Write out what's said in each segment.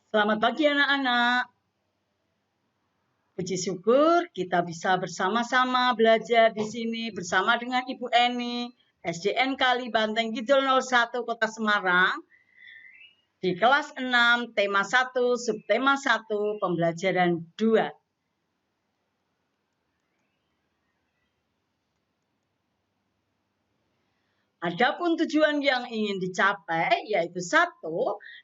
Selamat pagi anak-anak. Puji syukur kita bisa bersama-sama belajar di sini bersama dengan Ibu Eni, SDN Kali Banteng Kidul 01 Kota Semarang. Di kelas 6, tema 1, subtema 1, pembelajaran 2. Adapun tujuan yang ingin dicapai yaitu 1,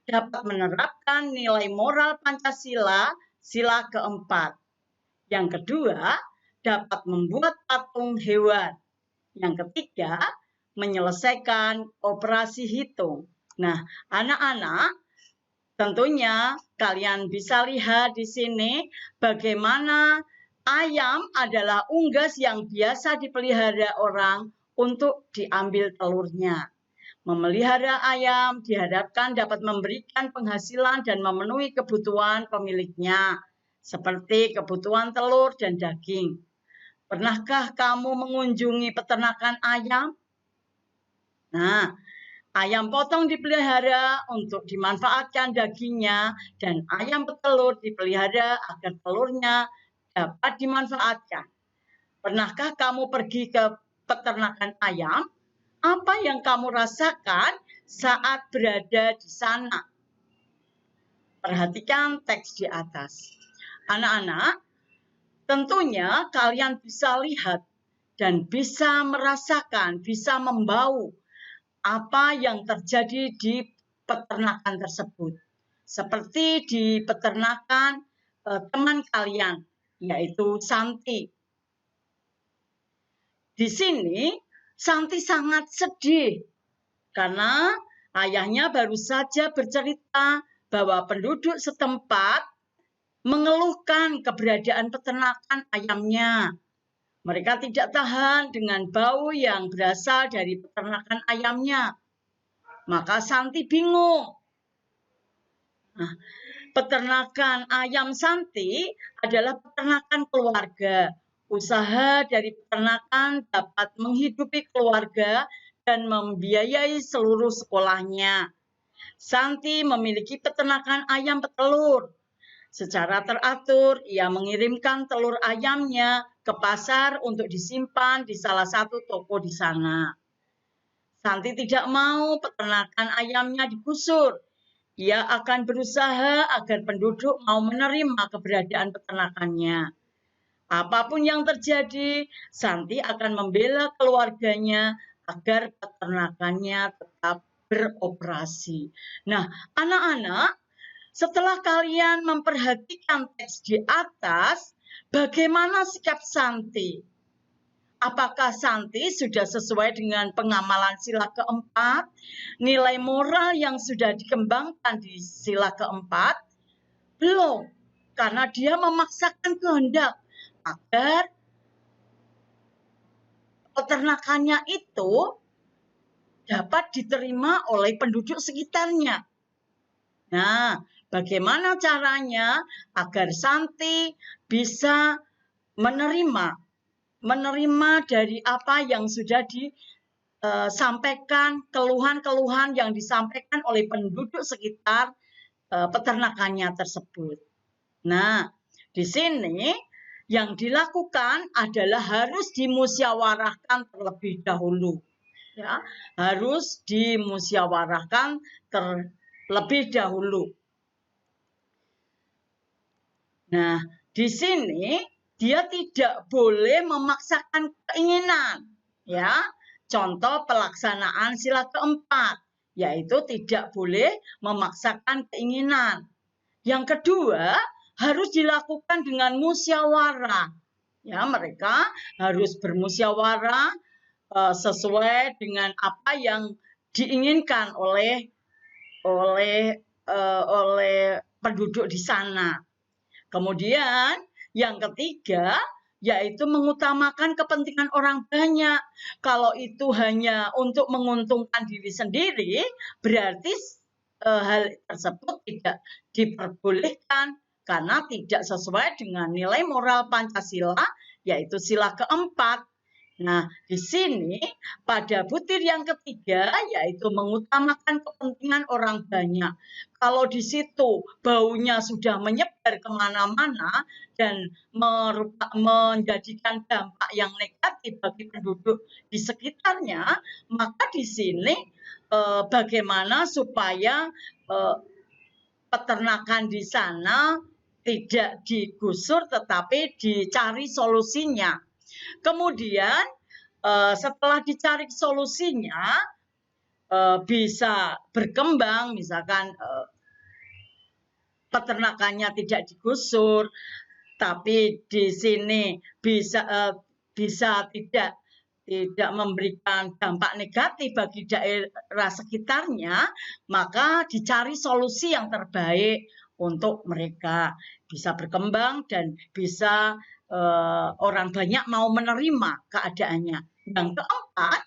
dapat menerapkan nilai moral Pancasila, sila keempat. Yang kedua, dapat membuat patung hewan. Yang ketiga, menyelesaikan operasi hitung. Nah, anak-anak, tentunya kalian bisa lihat di sini bagaimana ayam adalah unggas yang biasa dipelihara orang untuk diambil telurnya. Memelihara ayam diharapkan dapat memberikan penghasilan dan memenuhi kebutuhan pemiliknya, seperti kebutuhan telur dan daging. Pernahkah kamu mengunjungi peternakan ayam? Nah, ayam potong dipelihara untuk dimanfaatkan dagingnya dan ayam petelur dipelihara agar telurnya dapat dimanfaatkan. Pernahkah kamu pergi ke peternakan ayam? Apa yang kamu rasakan saat berada di sana? Perhatikan teks di atas. Anak-anak, tentunya kalian bisa lihat dan bisa merasakan, bisa membau apa yang terjadi di peternakan tersebut. Seperti di peternakan teman kalian, yaitu Santi. Di sini, Santi sangat sedih karena ayahnya baru saja bercerita bahwa penduduk setempat mengeluhkan keberadaan peternakan ayamnya. Mereka tidak tahan dengan bau yang berasal dari peternakan ayamnya. Maka Santi bingung. Nah, peternakan ayam Santi adalah peternakan keluarga. Usaha dari peternakan dapat menghidupi keluarga dan membiayai seluruh sekolahnya. Santi memiliki peternakan ayam petelur. Secara teratur, ia mengirimkan telur ayamnya ke pasar untuk disimpan di salah satu toko di sana. Santi tidak mau peternakan ayamnya digusur. Ia akan berusaha agar penduduk mau menerima keberadaan peternakannya. Apapun yang terjadi, Santi akan membela keluarganya agar peternakannya tetap beroperasi. Nah, anak-anak, setelah kalian memperhatikan teks di atas, bagaimana sikap Santi? Apakah Santi sudah sesuai dengan pengamalan sila keempat? Nilai moral yang sudah dikembangkan di sila keempat? Belum, karena dia memaksakan kehendak agar peternakannya itu dapat diterima oleh penduduk sekitarnya. Nah, bagaimana caranya agar Santi bisa menerima dari apa yang sudah disampaikan, keluhan-keluhan yang disampaikan oleh penduduk sekitar peternakannya tersebut. Nah, di sini yang dilakukan adalah harus dimusyawarahkan terlebih dahulu. Ya, harus dimusyawarahkan terlebih dahulu. Nah, di sini dia tidak boleh memaksakan keinginan. Ya, contoh pelaksanaan sila keempat, yaitu tidak boleh memaksakan keinginan. Yang kedua, harus dilakukan dengan musyawarah. Ya, mereka harus bermusyawarah sesuai dengan apa yang diinginkan oleh penduduk di sana. Kemudian yang ketiga yaitu mengutamakan kepentingan orang banyak. Kalau itu hanya untuk menguntungkan diri sendiri, berarti hal tersebut tidak diperbolehkan karena tidak sesuai dengan nilai moral Pancasila, yaitu sila keempat. Nah, di sini pada butir yang ketiga yaitu mengutamakan kepentingan orang banyak. Kalau di situ baunya sudah menyebar kemana-mana dan menjadikan dampak yang negatif bagi penduduk di sekitarnya, maka di sini bagaimana supaya peternakan di sana tidak digusur tetapi dicari solusinya. Kemudian setelah dicari solusinya bisa berkembang, misalkan peternakannya tidak digusur, tapi di sini bisa tidak memberikan dampak negatif bagi daerah sekitarnya, maka dicari solusi yang terbaik untuk mereka bisa berkembang dan bisa orang banyak mau menerima keadaannya. Yang keempat,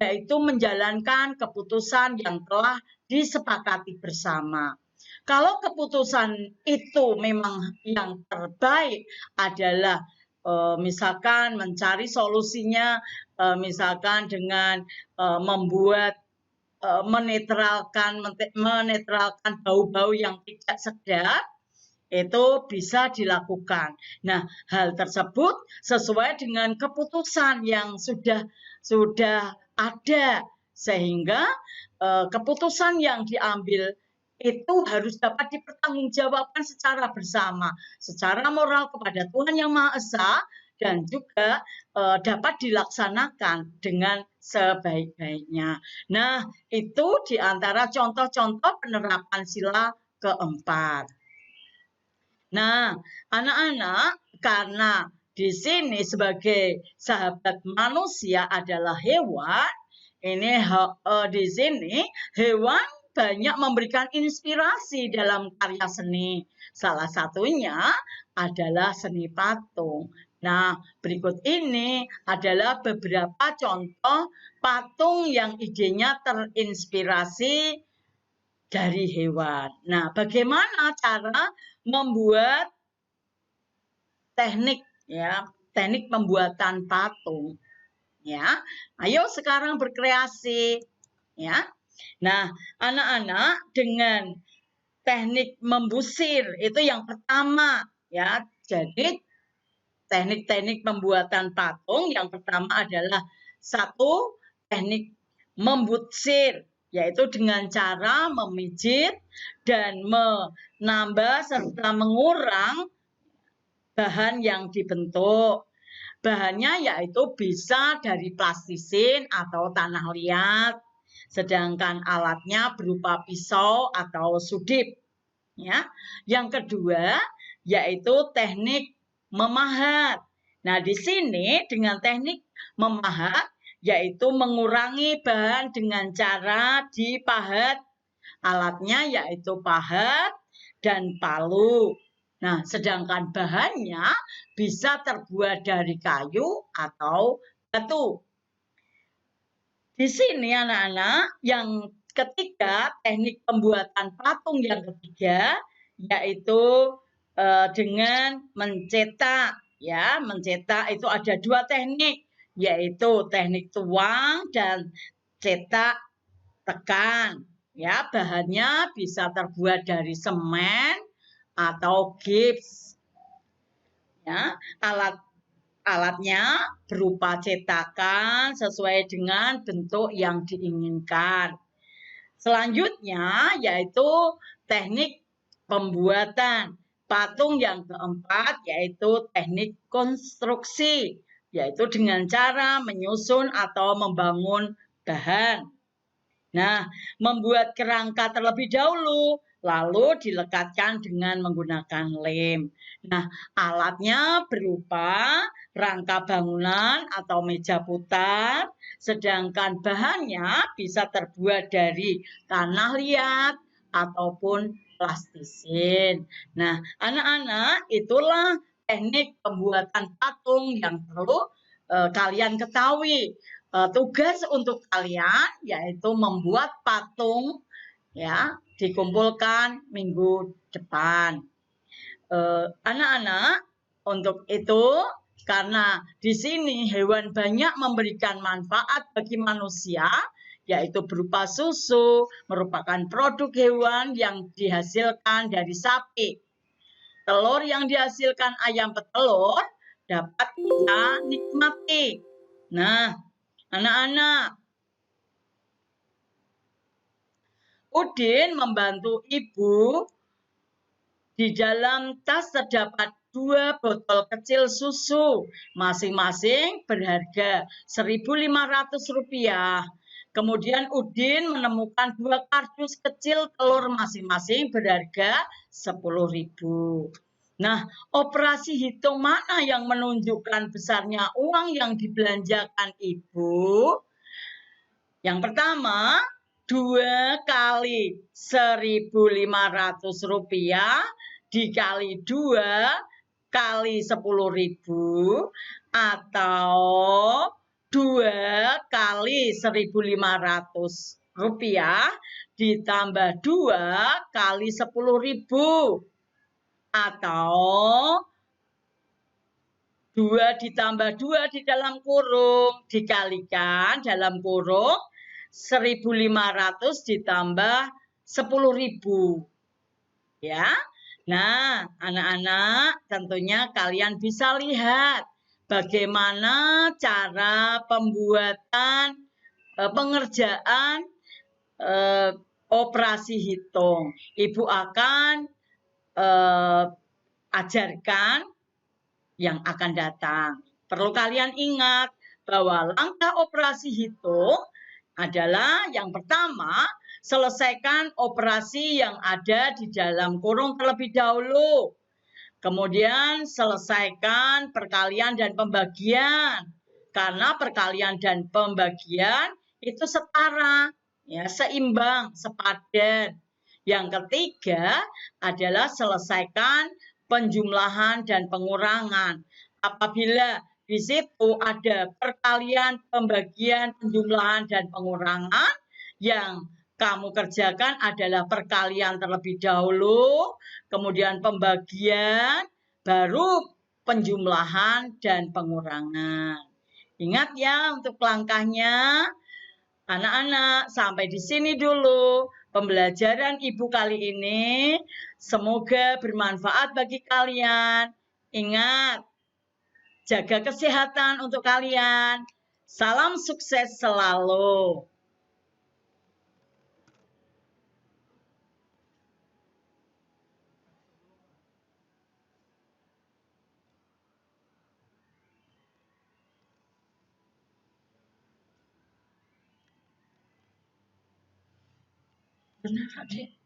yaitu menjalankan keputusan yang telah disepakati bersama. Kalau keputusan itu memang yang terbaik adalah misalkan mencari solusinya, misalkan dengan membuat menetralkan bau-bau yang tidak sedap, itu bisa dilakukan. Nah, hal tersebut sesuai dengan keputusan yang sudah ada, sehingga keputusan yang diambil itu harus dapat dipertanggungjawabkan secara bersama, secara moral kepada Tuhan Yang Maha Esa, dan juga dapat dilaksanakan dengan sebaik-baiknya. Nah, itu di antara contoh-contoh penerapan sila keempat. Nah, anak-anak, karena di sini sebagai sahabat manusia adalah hewan, ini di sini hewan banyak memberikan inspirasi dalam karya seni. Salah satunya adalah seni patung. Nah, berikut ini adalah beberapa contoh patung yang idenya terinspirasi dari hewan. Nah, bagaimana cara membuat teknik pembuatan patung? Ya, ayo sekarang berkreasi, ya. Nah, anak-anak, dengan teknik membusir itu yang pertama, ya. Jadi teknik-teknik pembuatan patung yang pertama adalah satu, teknik membusir, yaitu dengan cara memijit dan menambah serta mengurang bahan yang dibentuk. Bahannya yaitu bisa dari plastisin atau tanah liat, sedangkan alatnya berupa pisau atau sudip. Ya. Yang kedua yaitu teknik memahat. Nah, di sini dengan teknik memahat yaitu mengurangi bahan dengan cara dipahat. Alatnya yaitu pahat dan palu. Nah, sedangkan bahannya bisa terbuat dari kayu atau batu. Di sini anak-anak, yang ketiga, teknik pembuatan patung yang ketiga yaitu dengan mencetak. Ya, mencetak itu ada dua teknik, yaitu teknik tuang dan cetak tekan. Ya, bahannya bisa terbuat dari semen atau gips. Ya, alatnya berupa cetakan sesuai dengan bentuk yang diinginkan. Selanjutnya yaitu teknik pembuatan patung yang keempat, yaitu teknik konstruksi, yaitu dengan cara menyusun atau membangun bahan. Nah, membuat kerangka terlebih dahulu, lalu dilekatkan dengan menggunakan lem. Nah, alatnya berupa rangka bangunan atau meja putar, sedangkan bahannya bisa terbuat dari tanah liat ataupun plastisin. Nah, anak-anak, itulah teknik pembuatan patung yang perlu kalian ketahui. Tugas untuk kalian yaitu membuat patung, ya, dikumpulkan minggu depan. Anak-anak, untuk itu Karena di sini hewan banyak memberikan manfaat bagi manusia, yaitu berupa susu, merupakan produk hewan yang dihasilkan dari sapi. Telur yang dihasilkan ayam petelur dapat kita nikmati. Nah, anak-anak, Udin membantu ibu. Di dalam tas terdapat 2 botol kecil susu, masing-masing berharga Rp1.500. Kemudian Udin menemukan 2 kardus kecil telur masing-masing berharga Rp10.000. Nah, operasi hitung mana yang menunjukkan besarnya uang yang dibelanjakan ibu? Yang pertama, 2 kali Rp1.500 dikali 2 kali 10.000 atau 2 kali Rp1.500 ditambah 2 kali 10.000 atau 2 ditambah 2 di dalam kurung dikalikan dalam kurung 1.500 ditambah 10.000. Ya. Nah, anak-anak, tentunya kalian bisa lihat bagaimana cara pembuatan pengerjaan operasi hitung. Ibu akan ajarkan yang akan datang. Perlu kalian ingat bahwa langkah operasi hitung adalah yang pertama, selesaikan operasi yang ada di dalam kurung terlebih dahulu. Kemudian selesaikan perkalian dan pembagian. Karena perkalian dan pembagian itu setara, ya, seimbang, sepadan. Yang ketiga adalah selesaikan penjumlahan dan pengurangan. Apabila di situ ada perkalian, pembagian, penjumlahan, dan pengurangan, yang kamu kerjakan adalah perkalian terlebih dahulu, kemudian pembagian, baru penjumlahan dan pengurangan. Ingat ya untuk langkahnya. Anak-anak, sampai di sini dulu pembelajaran Ibu kali ini. Semoga bermanfaat bagi kalian. Ingat, jaga kesehatan untuk kalian. Salam sukses selalu. Benar, Adik?